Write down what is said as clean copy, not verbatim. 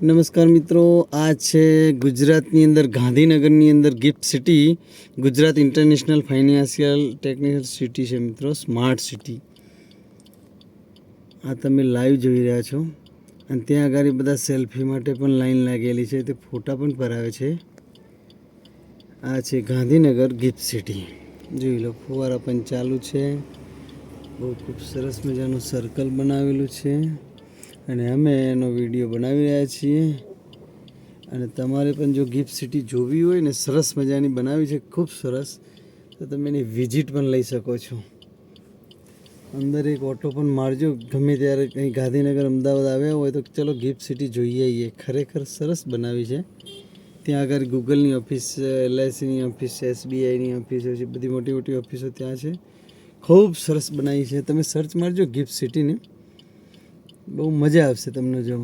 નમસ્કાર મિત્રો, આ છે ગુજરાતની અંદર ગાંધીનગરની અંદર gift city, Gujarat international financial technical city છે મિત્રો, સ્માર્ટ સિટી. આ તમે લાઈવ જોઈ રહ્યા છો અને ત્યાં આગળ બધા સેલ્ફી માટે પણ લાઈન લાગેલી છે, તે ફોટા પણ પરાવે છે. આ છે ગાંધીનગર ગિફ્ટ સિટી, જોઈ લો. ફુવારા પણ ચાલુ છે, બહુ ખૂબ સરસ મજાનું સર્કલ બનાવેલું છે અને અમે એનો વિડીયો બનાવી રહ્યા છીએ. અને તમારે પણ જો ગિફ્ટ સિટી જોવી હોય ને, સરસ મજાની બનાવી છે, ખૂબ સરસ, તો તમે એની વિઝિટ પણ લઈ શકો છો. અંદર એક ઓટો પણ મારજો ગમે ત્યારે કંઈ ગાંધીનગર અમદાવાદ આવ્યા હોય તો ચલો ગિફ્ટ સિટી જોઈએ આવીએ. ખરેખર સરસ બનાવી છે. ત્યાં આગળ ગૂગલની ઓફિસ છે, LICની ઓફિસ છે, SBIની ઓફિસ છે, બધી મોટી મોટી ઓફિસો ત્યાં છે. ખૂબ સરસ બનાવી છે. તમે સર્ચ મારજો ગિફ્ટ સિટીને, બહુ મજા આવશે તમને જોવા.